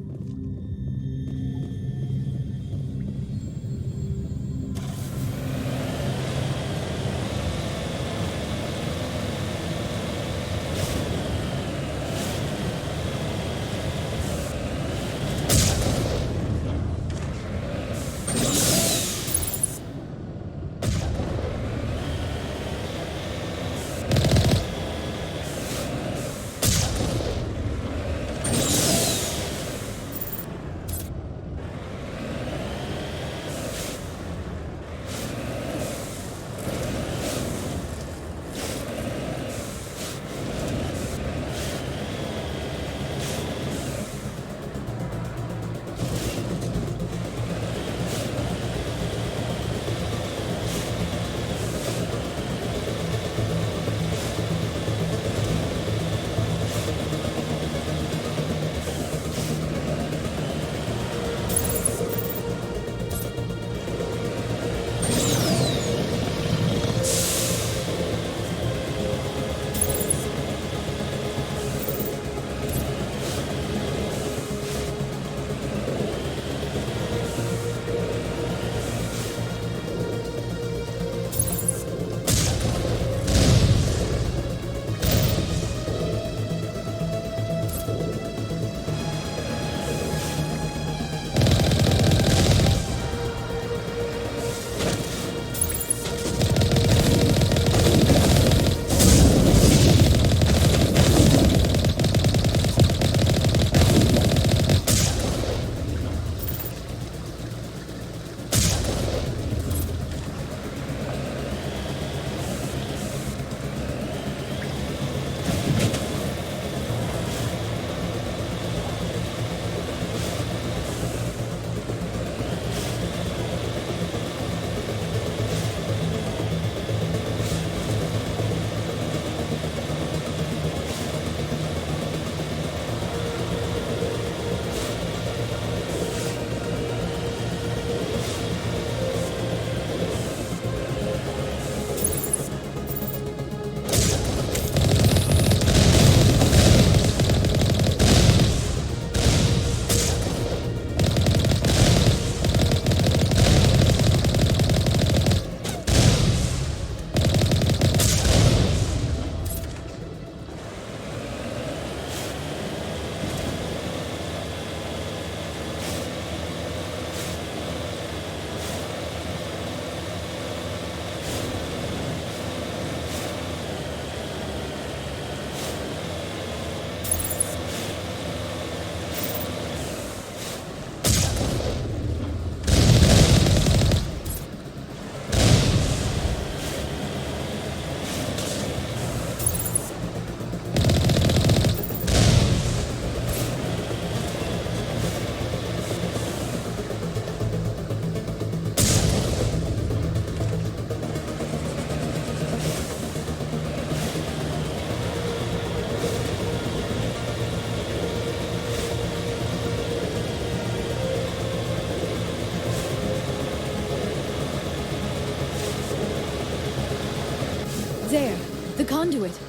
Speaker 7: There, the conduit.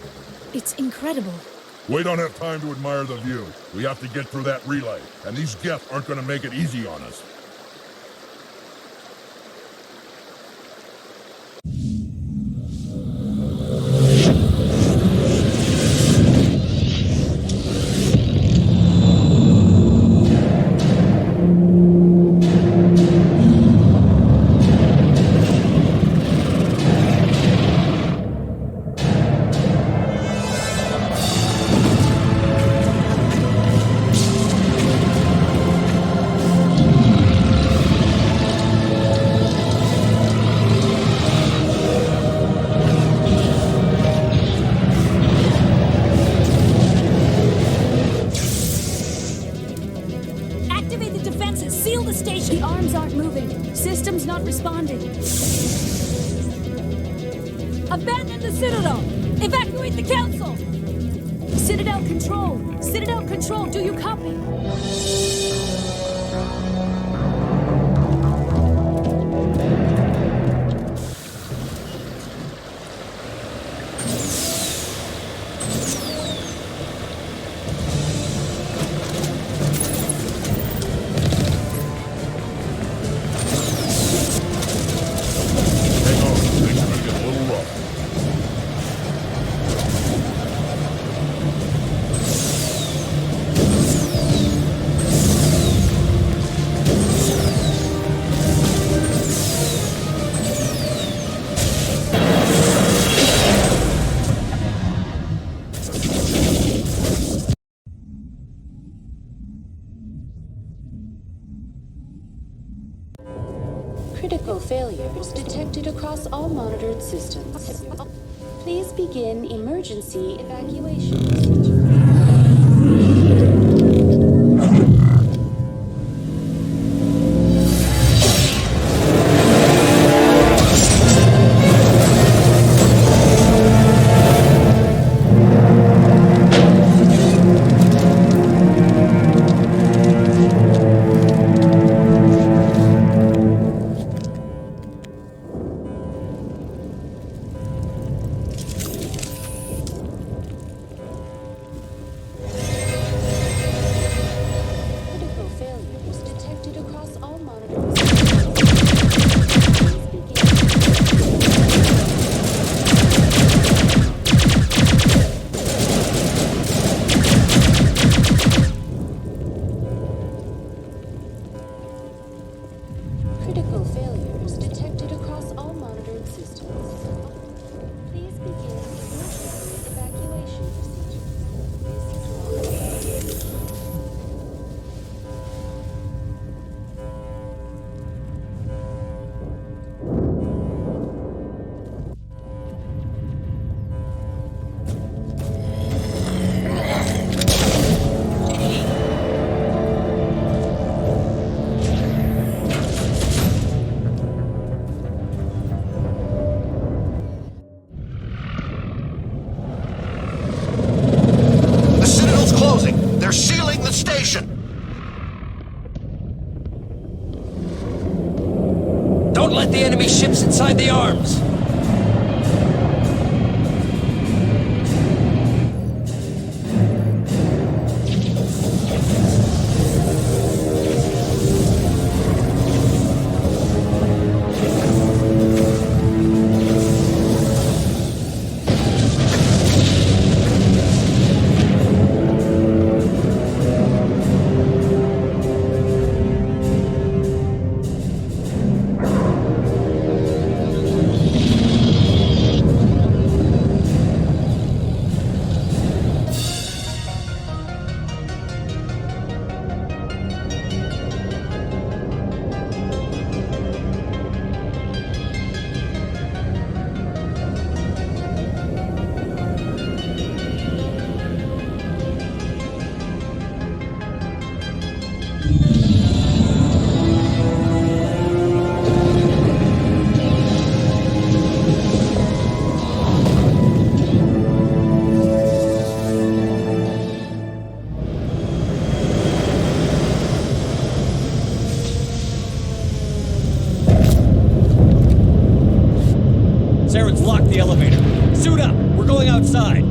Speaker 7: It's incredible.
Speaker 9: We don't have time to admire the view. We have to get through that relay, and these Geth aren't gonna make it easy on us.
Speaker 7: Activate the defenses! Seal the station! The arms aren't moving. Systems not responding. Abandon the Citadel! Evacuate the Council! Citadel Control! Citadel Control, do you copy?
Speaker 8: Critical failures detected across all monitored systems. Please begin emergency evacuation procedure. Critical failures detected across all monitored systems. Please begin emergency evacuation procedures.
Speaker 16: They're sealing the station!
Speaker 18: Don't let the enemy ships inside the arms!
Speaker 2: Suit up! We're going outside!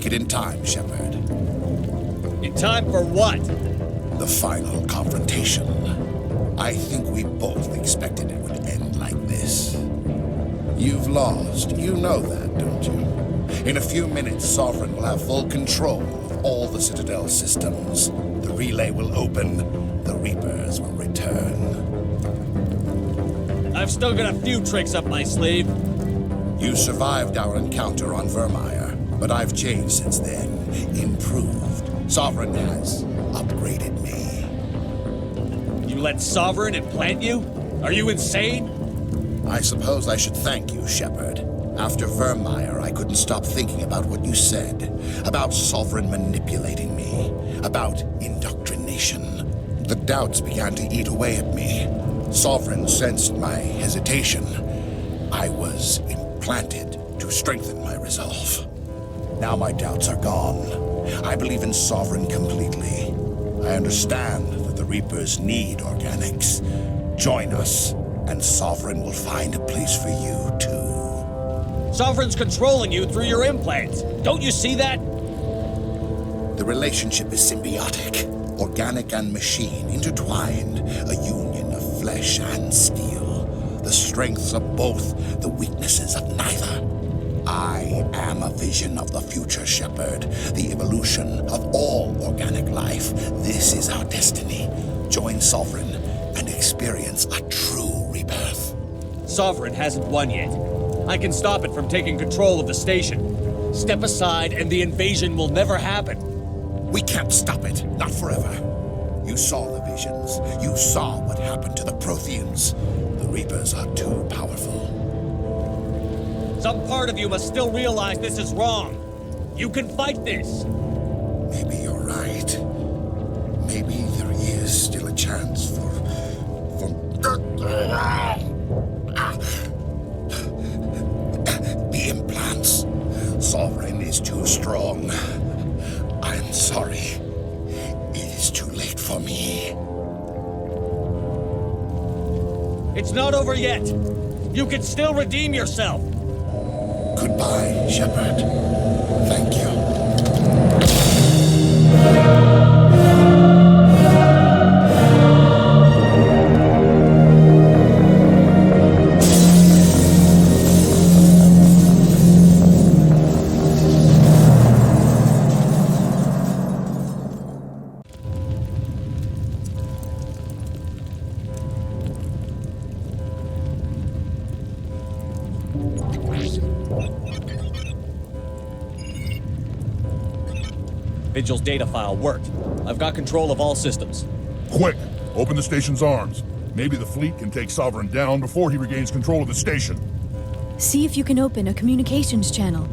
Speaker 16: make it in time, Shepard.
Speaker 2: In time for what?
Speaker 16: The final confrontation. I think we both expected it would end like this. You've lost. You know that, don't you? In a few minutes, Sovereign will have full control of all the Citadel systems. The relay will open. The Reapers will return.
Speaker 2: I've still got a few tricks up my sleeve.
Speaker 16: You survived our encounter on Vermeer, but I've changed since then. Improved. Sovereign has upgraded me.
Speaker 2: You let Sovereign implant you? Are you insane?
Speaker 16: I suppose I should thank you, Shepard. After Vermeer, I couldn't stop thinking about what you said. About Sovereign manipulating me. About indoctrination. The doubts began to eat away at me. Sovereign sensed my hesitation. I was implanted to strengthen my resolve. Now my doubts are gone. I believe in Sovereign completely. I understand that the Reapers need organics. Join us, and Sovereign will find a place for you, too.
Speaker 2: Sovereign's controlling you through your implants. Don't you see that?
Speaker 16: The relationship is symbiotic. Organic and machine intertwined. A union of flesh and steel. The strengths of both, the weaknesses of neither. I am a vision of the future, Shepard. The evolution of all organic life. This is our destiny. Join Sovereign and experience a true rebirth.
Speaker 2: Sovereign hasn't won yet. I can stop it from taking control of the station. Step aside and the invasion will never happen.
Speaker 16: We can't stop it. Not forever. You saw the visions. You saw what happened to the Protheans. The Reapers are too powerful.
Speaker 2: Some part of you must still realize this is wrong. You can fight this.
Speaker 16: Maybe you're right. Maybe there is still a chance for... The implants. Sovereign is too strong. I'm sorry. It is too late for me.
Speaker 2: It's not over yet. You can still redeem yourself.
Speaker 16: Goodbye, Shepard. Thank you.
Speaker 2: Vigil's data file worked. I've got control of all systems.
Speaker 9: Quick! Open the station's arms. Maybe the fleet can take Sovereign down before he regains control of the station.
Speaker 7: See if you can open a communications channel.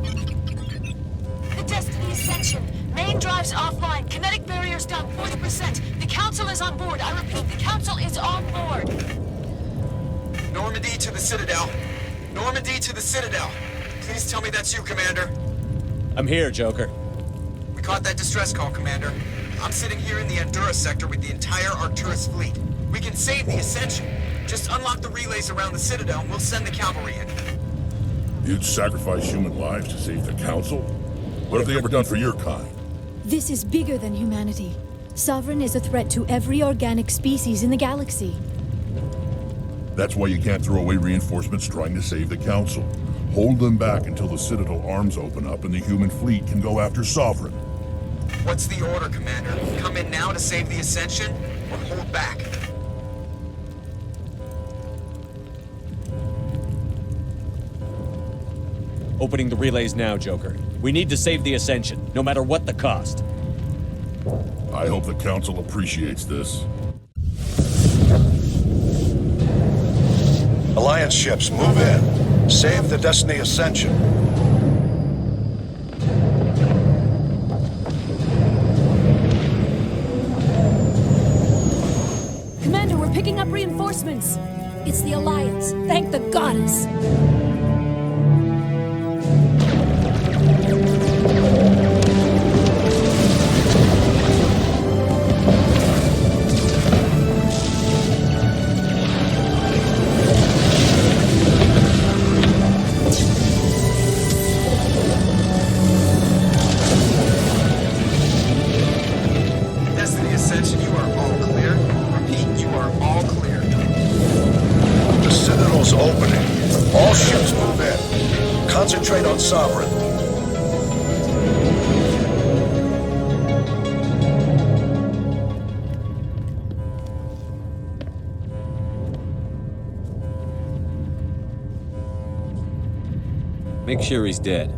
Speaker 19: The Destiny Ascension. Main drives offline. Kinetic barriers down 40%. The Council is on board. I repeat, the Council is on board.
Speaker 1: Normandy to the Citadel. Normandy to the Citadel. Please tell me that's you, Commander.
Speaker 2: I'm here, Joker.
Speaker 1: We caught that distress call, Commander. I'm sitting here in the Endurus sector with the entire Arcturus fleet. We can save the Ascension. Just unlock the relays around the Citadel and we'll send the cavalry in.
Speaker 9: You'd sacrifice human lives to save the Council? What have they ever done for your kind?
Speaker 7: This is bigger than humanity. Sovereign is a threat to every organic species in the galaxy.
Speaker 9: That's why you can't throw away reinforcements trying to save the Council. Hold them back until the Citadel arms open up and the human fleet can go after Sovereign.
Speaker 1: What's the order, Commander? Come in now to save the Ascension, or hold back?
Speaker 2: Opening the relays now, Joker. We need to save the Ascension, no matter what the cost.
Speaker 9: I hope the Council appreciates this.
Speaker 16: Alliance ships, move in. Save the Destiny Ascension.
Speaker 7: Commander, we're picking up reinforcements. It's the Alliance. Thank the goddess.
Speaker 2: Make sure he's dead.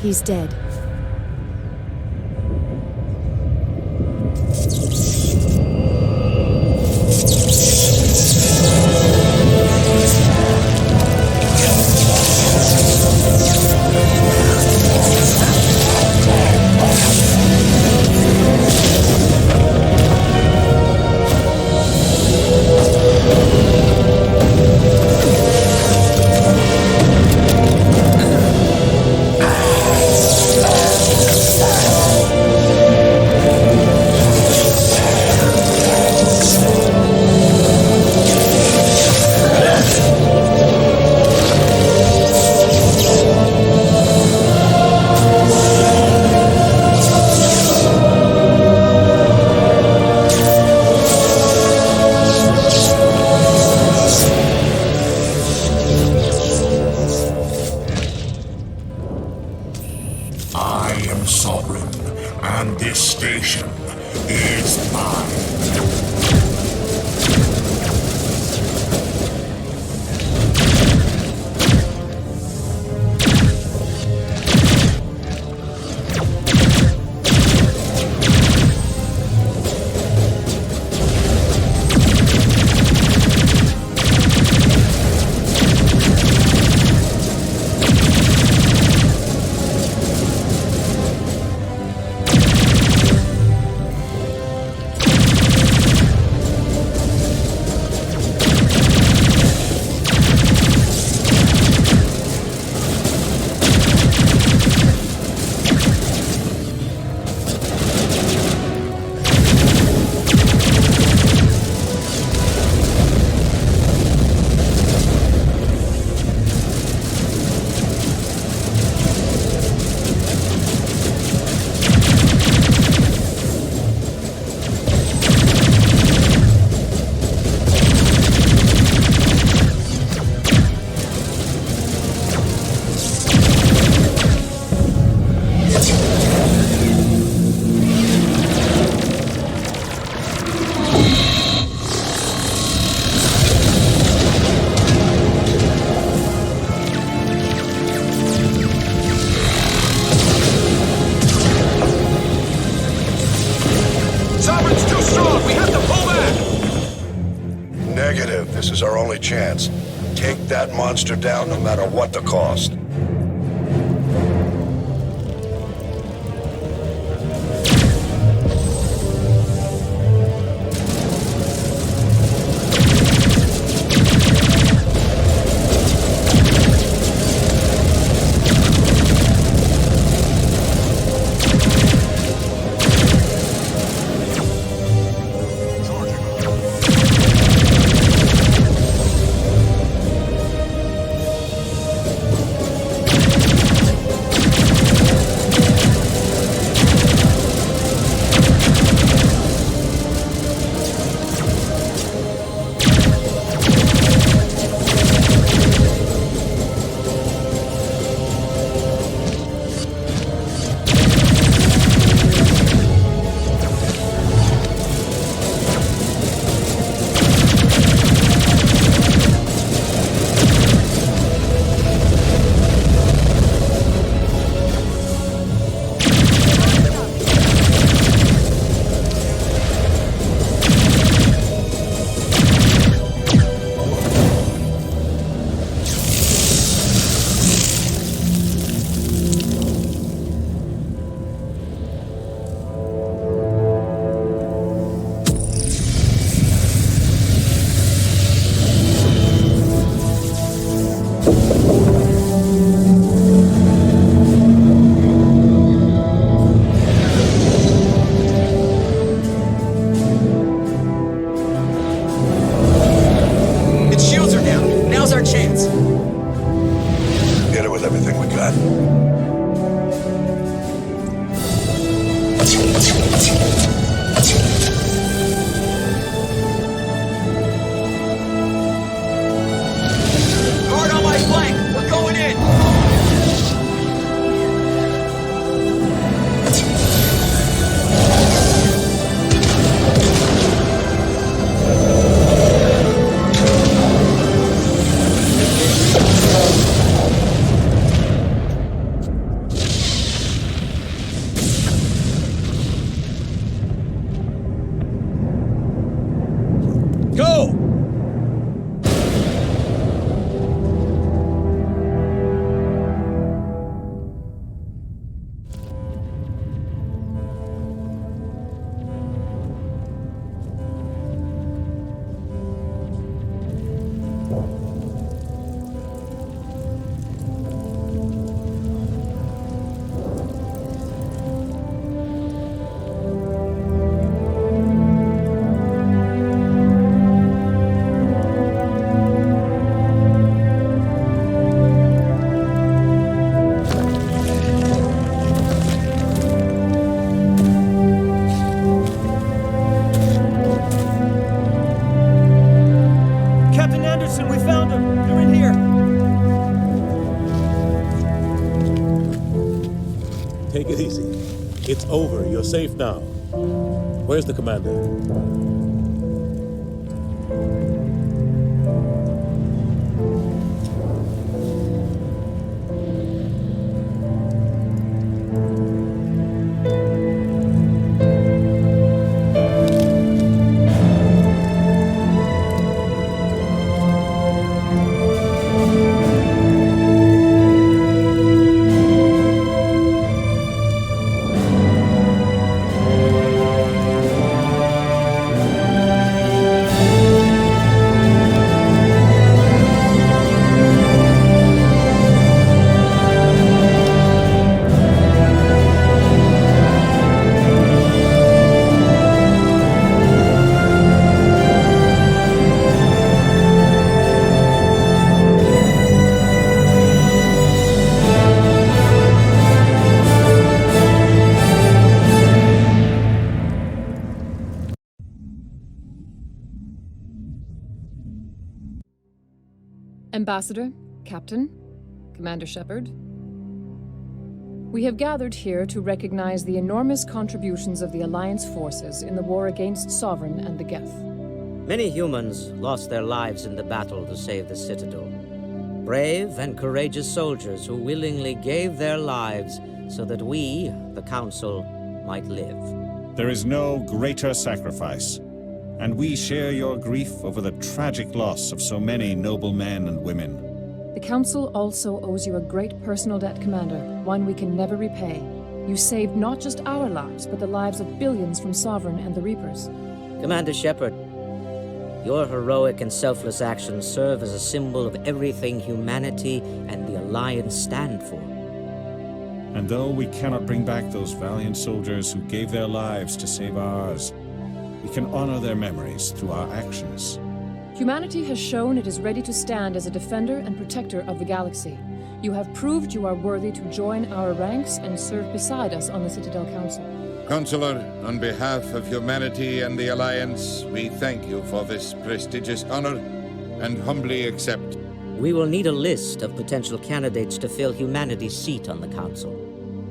Speaker 7: He's dead.
Speaker 20: This is our only chance. Take that monster down no matter what the cost.
Speaker 2: Go!
Speaker 12: Captain Anderson, we found them. They're in here.
Speaker 11: Take it easy. It's over. You're safe now. Where's the commander?
Speaker 4: Ambassador, Captain, Commander Shepard. We have gathered here to recognize the enormous contributions of the Alliance forces in the war against Sovereign and the Geth.
Speaker 6: Many humans lost their lives in the battle to save the Citadel. Brave and courageous soldiers who willingly gave their lives so that we, the Council, might live.
Speaker 5: There is no greater sacrifice, and we share your grief over the tragic loss of so many noble men and women.
Speaker 4: The Council also owes you a great personal debt, Commander, one we can never repay. You saved not just our lives, but the lives of billions from Sovereign and the Reapers.
Speaker 6: Commander Shepard, your heroic and selfless actions serve as a symbol of everything humanity and the Alliance stand for.
Speaker 5: And though we cannot bring back those valiant soldiers who gave their lives to save ours, we can honor their memories through our actions.
Speaker 4: Humanity has shown it is ready to stand as a defender and protector of the galaxy. You have proved you are worthy to join our ranks and serve beside us on the Citadel Council.
Speaker 3: Counselor, on behalf of humanity and the Alliance, we thank you for this prestigious honor and humbly accept.
Speaker 6: We will need a list of potential candidates to fill humanity's seat on the Council.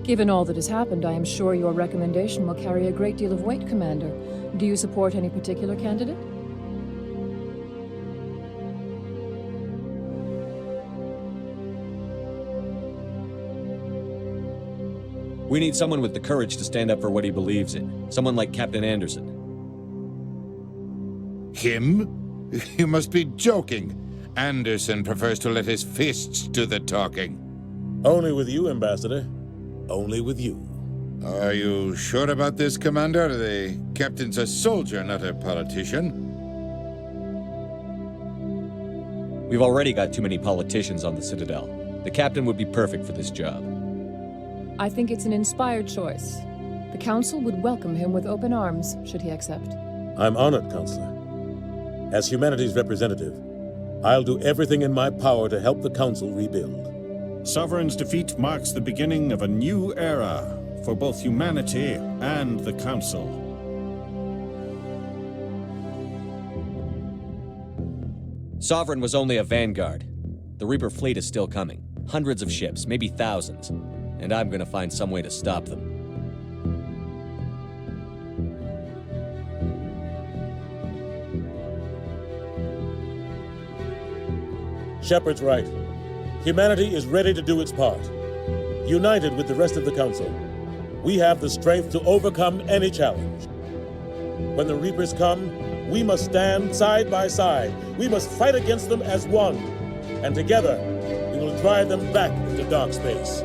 Speaker 4: Given all that has happened, I am sure your recommendation will carry a great deal of weight, Commander. Do you support any particular candidate?
Speaker 2: We need someone with the courage to stand up for what he believes in. Someone like Captain Anderson.
Speaker 3: Him? You must be joking. Anderson prefers to let his fists do the talking.
Speaker 11: Only with you, Ambassador. Only with you.
Speaker 3: Are you sure about this, Commander? The captain's a soldier, not a politician.
Speaker 2: We've already got too many politicians on the Citadel. The captain would be perfect for this job.
Speaker 4: I think it's an inspired choice. The Council would welcome him with open arms, should he accept.
Speaker 11: I'm honored, Counselor. As humanity's representative, I'll do everything in my power to help the Council rebuild.
Speaker 5: Sovereign's defeat marks the beginning of a new era for both humanity and the Council.
Speaker 2: Sovereign was only a vanguard. The Reaper fleet is still coming. Hundreds of ships, maybe thousands. And I'm gonna find some way to stop them.
Speaker 11: Shepard's right. Humanity is ready to do its part. United with the rest of the Council, we have the strength to overcome any challenge. When the Reapers come, we must stand side by side. We must fight against them as one. And together, we will drive them back into dark space.